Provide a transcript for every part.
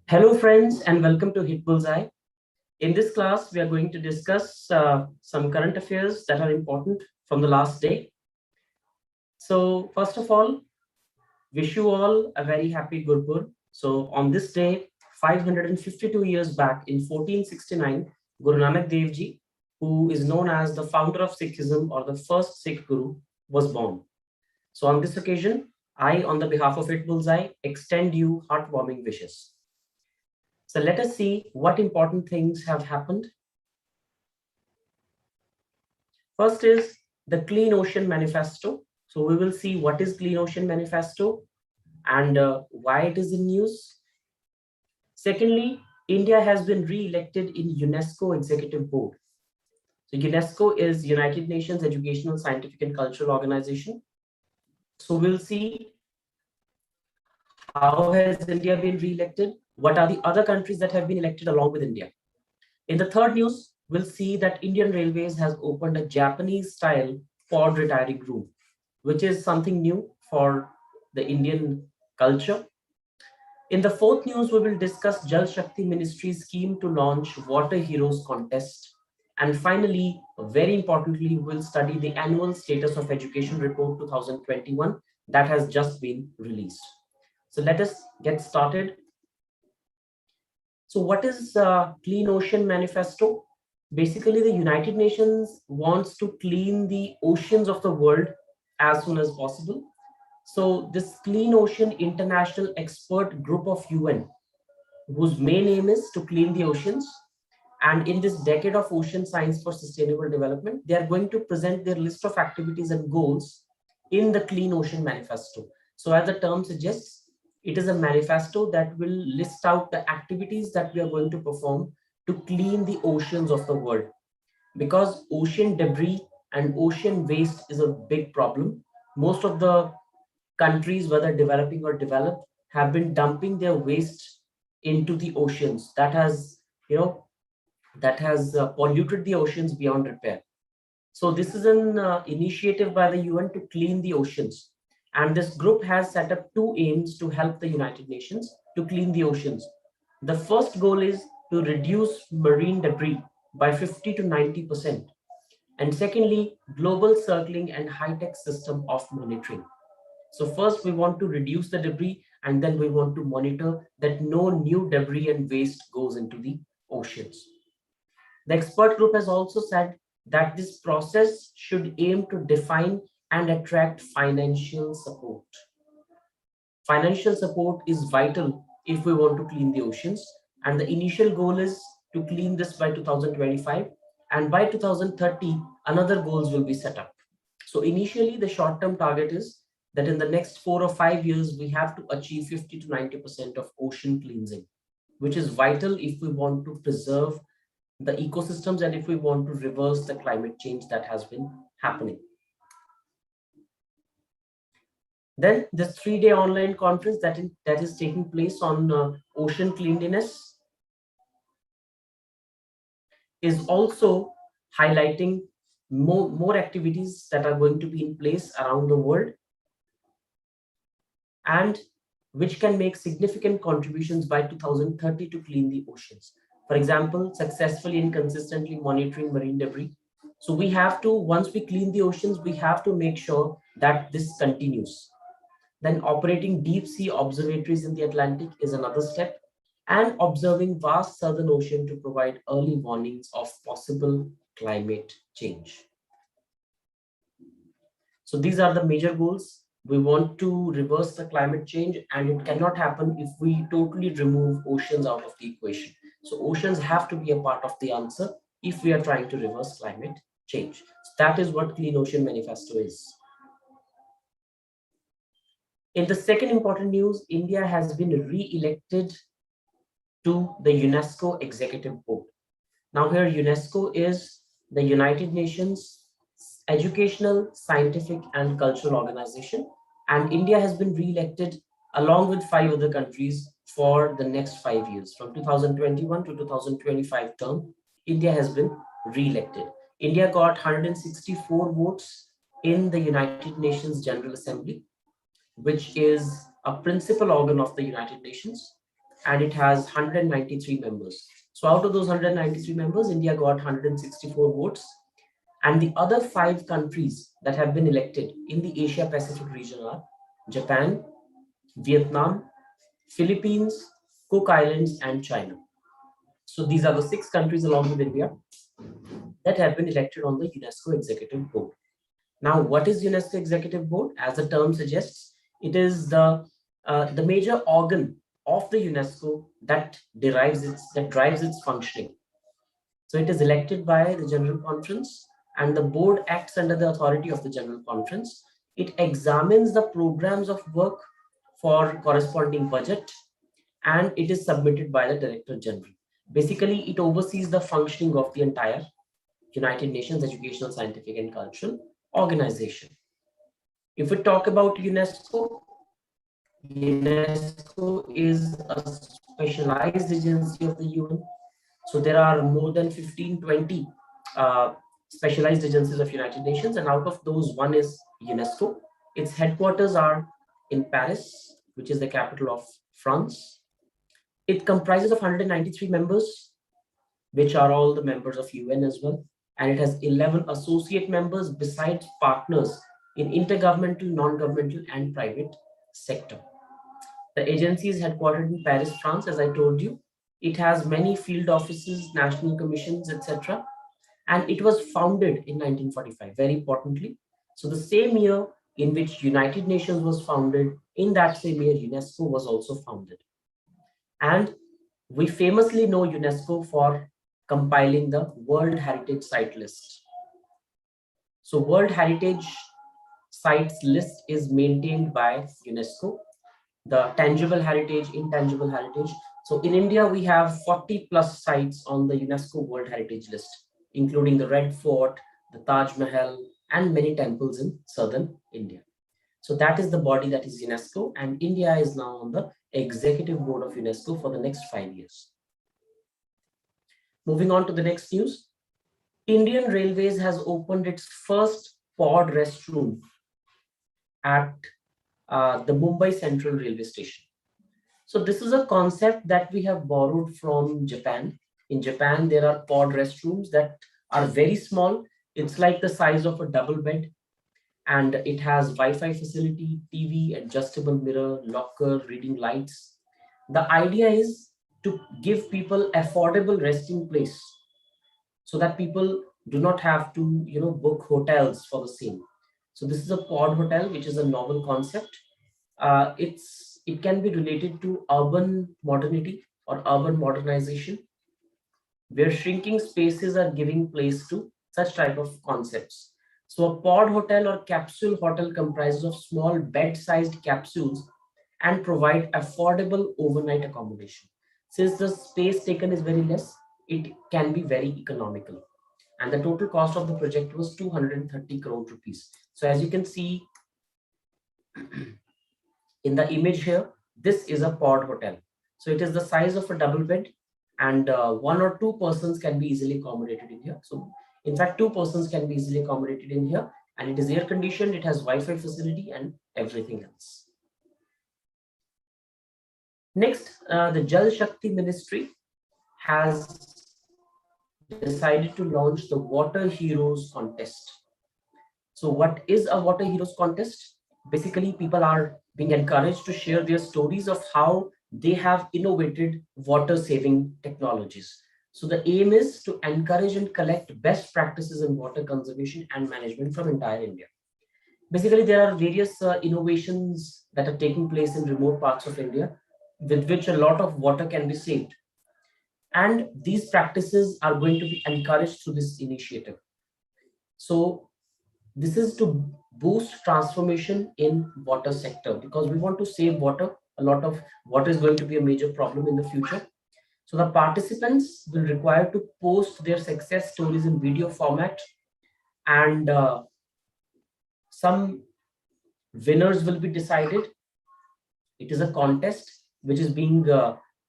Hello friends and welcome to HitBullsEye. In this class, we are going to discuss some current affairs that are important from the last day. So first of all, wish you all a very happy Gurpur. So on this day, 552 years back in 1469, Guru Nanak Dev Ji, who is known as the founder of Sikhism or the first Sikh Guru, was born. So on this occasion, I, on the behalf of HitBullsEye, extend you heartwarming wishes. So let us see what important things have happened. First is the Clean Ocean Manifesto. So we will see what is Clean Ocean Manifesto and why it is in news. Secondly, India has been re-elected in UNESCO Executive Board. So UNESCO is United Nations Educational, Scientific and Cultural Organization. So we'll see how has India been re-elected, what are the other countries that have been elected along with India. In the third news, we'll see that Indian Railways has opened a Japanese-style pod retiring room, which is something new for the Indian culture. In the fourth news, we will discuss Jal Shakti Ministry's scheme to launch Water Heroes contest. And finally, very importantly, we'll study the annual status of education report 2021 that has just been released. So let us get started. So what is Clean Ocean Manifesto? Basically, the United Nations wants to clean the oceans of the world as soon as possible. So this Clean Ocean International Expert Group of UN, whose main aim is to clean the oceans. And in this decade of ocean science for sustainable development, they are going to present their list of activities and goals in the Clean Ocean Manifesto. So as the term suggests, it is a manifesto that will list out the activities that we are going to perform to clean the oceans of the world. Because ocean debris and ocean waste is a big problem. Most of the countries, whether developing or developed, have been dumping their waste into the oceans. That has, polluted the oceans beyond repair. So this is an initiative by the UN to clean the oceans. And this group has set up two aims to help the United Nations to clean the oceans. The first goal is to reduce marine debris by 50 to 90%. And secondly, global circling and high-tech system of monitoring. So first we want to reduce the debris and then we want to monitor that no new debris and waste goes into the oceans. The expert group has also said that this process should aim to define and attract financial support. Financial support is vital if we want to clean the oceans, and the initial goal is to clean this by 2025, and by 2030 another goals will be set up. So initially the short-term target is that in the next 4 or 5 years we have to achieve 50 to 90% of ocean cleansing, which is vital if we want to preserve the ecosystems and if we want to reverse the climate change that has been happening. Then this 3-day online conference that is taking place on ocean cleanliness is also highlighting more activities that are going to be in place around the world and which can make significant contributions by 2030 to clean the oceans. For example, successfully and consistently monitoring marine debris. So we have to, once we clean the oceans, we have to make sure that this continues. Then operating deep sea observatories in the Atlantic is another step, and observing vast southern ocean to provide early warnings of possible climate change. So these are the major goals. We want to reverse the climate change, and it cannot happen if we totally remove oceans out of the equation. So oceans have to be a part of the answer if we are trying to reverse climate change. So that is what Clean Ocean Manifesto is. In the second important news, India has been re-elected to the UNESCO Executive Board. Now here UNESCO is the United Nations Educational, Scientific and Cultural Organization, and India has been re-elected along with 5 other countries for the next 5 years. From 2021 to 2025 term, India has been re-elected. India got 164 votes in the United Nations General Assembly, which is a principal organ of the United Nations. and it has 193 members. So out of those 193 members, India got 164 votes. And the other 5 countries that have been elected in the Asia Pacific region are Japan, Vietnam, Philippines, Cook Islands, and China. So these are the 6 countries along with India that have been elected on the UNESCO Executive Board. Now, what is UNESCO Executive Board? As the term suggests, it is the major organ of the UNESCO that drives its functioning. So it is elected by the General Conference, and the board acts under the authority of the General Conference. It examines the programs of work for corresponding budget, and it is submitted by the Director General. Basically, it oversees the functioning of the entire United Nations Educational, Scientific, and Cultural Organization. If we talk about UNESCO, UNESCO is a specialized agency of the UN. So there are more than 15-20 specialized agencies of United Nations, and out of those, one is UNESCO. Its headquarters are in Paris, which is the capital of France. It comprises of 193 members, which are all the members of UN as well. And it has 11 associate members besides partners in intergovernmental, non-governmental, and private sector. The agency is headquartered in Paris, France, as I told you. It has many field offices, national commissions, etc. And it was founded in 1945, very importantly. So the same year in which United Nations was founded, in that same year, UNESCO was also founded. And we famously know UNESCO for compiling the World Heritage Site List. So World Heritage Sites List is maintained by UNESCO, the tangible heritage, intangible heritage. So in India, we have 40 plus sites on the UNESCO World Heritage List, including the Red Fort, the Taj Mahal, and many temples in southern India. So that is the body that is UNESCO, and India is now on the executive board of UNESCO for the next 5 years. Moving on to the next news. Indian Railways has opened its first pod restroom at the Mumbai Central Railway Station. So this is a concept that we have borrowed from Japan. In Japan, there are pod restrooms that are very small. It's like the size of a double bed, and it has Wi-Fi facility, TV, adjustable mirror, locker, reading lights. The idea is to give people affordable resting place so that people do not have to, book hotels for the same. So this is a pod hotel, which is a novel concept. It can be related to urban modernity or urban modernization, where shrinking spaces are giving place to such type of concepts. So a pod hotel or capsule hotel comprises of small bed-sized capsules and provide affordable overnight accommodation. Since the space taken is very less, it can be very economical. And the total cost of the project was 230 crore rupees. So as you can see in the image here, this is a pod hotel. So it is the size of a double bed, and 1 or 2 persons can be easily accommodated in here. So in fact, 2 persons can be easily accommodated in here, and it is air conditioned, it has Wi-Fi facility and everything else. Next, the Jal Shakti Ministry has decided to launch the Water Heroes contest. So what is a Water Heroes contest? Basically, people are being encouraged to share their stories of how they have innovated water saving technologies. So the aim is to encourage and collect best practices in water conservation and management from entire India. Basically, there are various innovations that are taking place in remote parts of India, with which a lot of water can be saved. And these practices are going to be encouraged through this initiative. So this is to boost transformation in water sector, because we want to save water. A lot of water is going to be a major problem in the future. So the participants will require to post their success stories in video format, and some winners will be decided. It is a contest which is being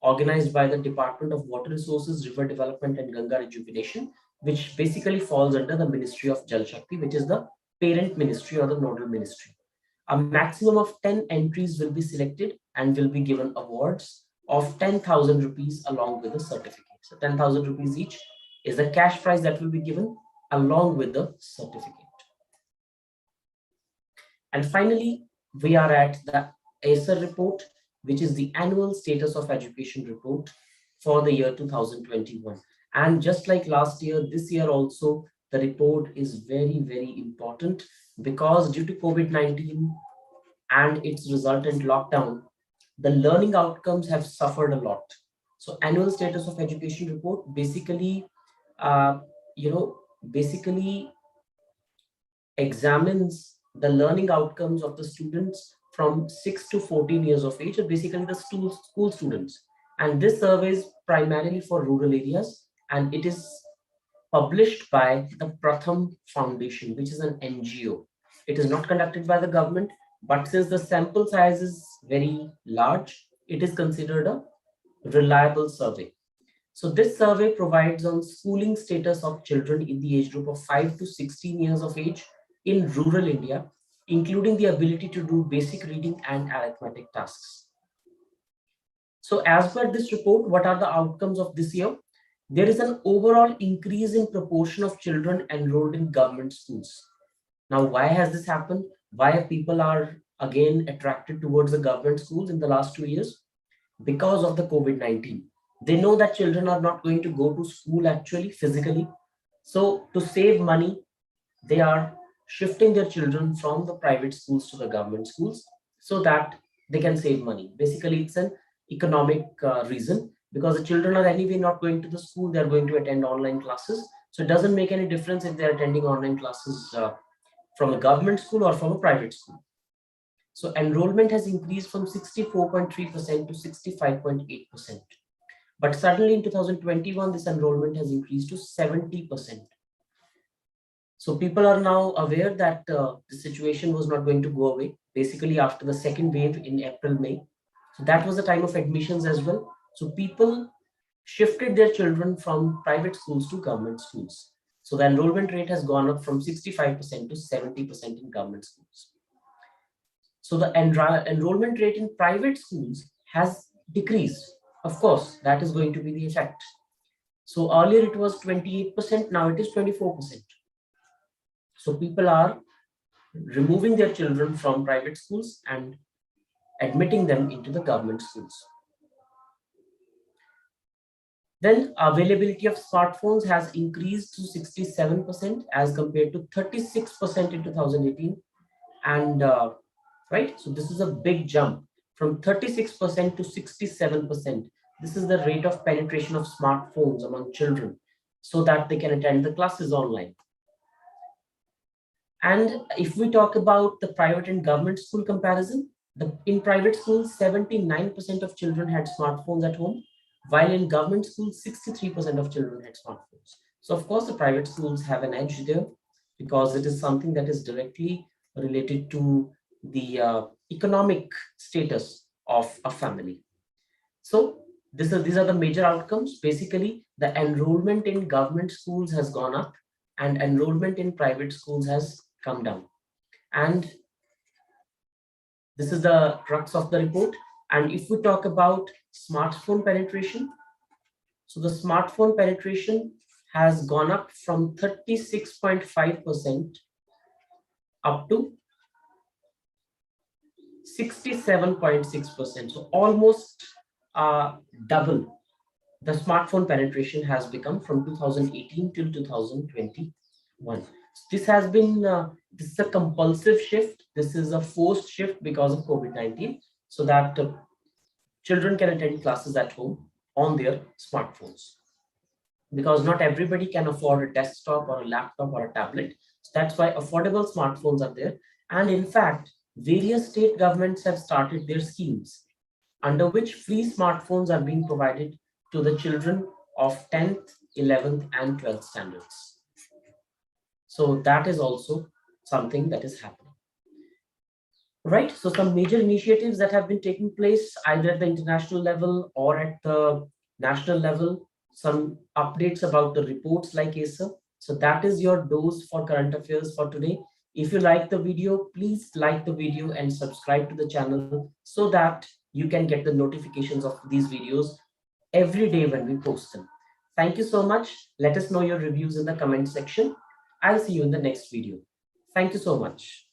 organized by the Department of Water Resources, River Development and Ganga Rejuvenation, which basically falls under the Ministry of Jal Shakti, which is the parent ministry or the nodal ministry. A maximum of 10 entries will be selected and will be given awards of 10,000 rupees along with the certificate. So 10,000 rupees each is the cash prize that will be given along with the certificate. And finally, we are at the ACER report, which is the annual status of education report for the year 2021. And just like last year, this year also, the report is very, very important because due to COVID-19 and its resultant lockdown, the learning outcomes have suffered a lot. So annual status of education report basically, uh, you know, basically examines the learning outcomes of the students from 6 to 14 years of age, or basically the school students. And this survey is primarily for rural areas, and it is published by the Pratham Foundation, which is an NGO. It is not conducted by the government, but since the sample size is very large, it is considered a reliable survey. So this survey provides on schooling status of children in the age group of 5 to 16 years of age in rural India, including the ability to do basic reading and arithmetic tasks. So as per this report, what are the outcomes of this year? There is an overall increase in proportion of children enrolled in government schools. Now, why has this happened? Why people are again attracted towards the government schools in the last 2 years? Because of the COVID-19. They know that children are not going to go to school actually physically. So to save money, they are shifting their children from the private schools to the government schools so that they can save money. Basically, it's an economic reason because the children are anyway not going to the school, they're going to attend online classes. So it doesn't make any difference if they're attending online classes from a government school or from a private school. So enrollment has increased from 64.3% to 65.8%. But suddenly in 2021, this enrollment has increased to 70%. So people are now aware that the situation was not going to go away, basically after the second wave in April, May. So that was the time of admissions as well. So people shifted their children from private schools to government schools. So the enrollment rate has gone up from 65% to 70% in government schools. So the enrollment rate in private schools has decreased. Of course, that is going to be the effect. So earlier it was 28%, now it is 24%. So people are removing their children from private schools and admitting them into the government schools. Then availability of smartphones has increased to 67% as compared to 36% in 2018. And right, so this is a big jump from 36% to 67%. This is the rate of penetration of smartphones among children so that they can attend the classes online. And if we talk about the private and government school comparison, in private schools, 79% of children had smartphones at home, while in government schools, 63% of children had smartphones. So of course, the private schools have an edge there because it is something that is directly related to the economic status of a family. So these are the major outcomes. Basically, the enrollment in government schools has gone up and enrollment in private schools has come down. And this is the crux of the report. And if we talk about smartphone penetration, so the smartphone penetration has gone up from 36.5% up to 67.6%. So almost double the smartphone penetration has become from 2018 till 2021. This has been this is a compulsive shift. This is a forced shift because of COVID-19, so that children can attend classes at home on their smartphones. Because not everybody can afford a desktop or a laptop or a tablet. So that's why affordable smartphones are there. And in fact, various state governments have started their schemes under which free smartphones are being provided to the children of 10th, 11th, and 12th standards. So that is also something that is happening. Right, so some major initiatives that have been taking place either at the international level or at the national level, some updates about the reports like ACER. So that is your dose for current affairs for today. If you like the video, please like the video and subscribe to the channel so that you can get the notifications of these videos every day when we post them. Thank you so much. Let us know your reviews in the comment section. I'll see you in the next video. Thank you so much.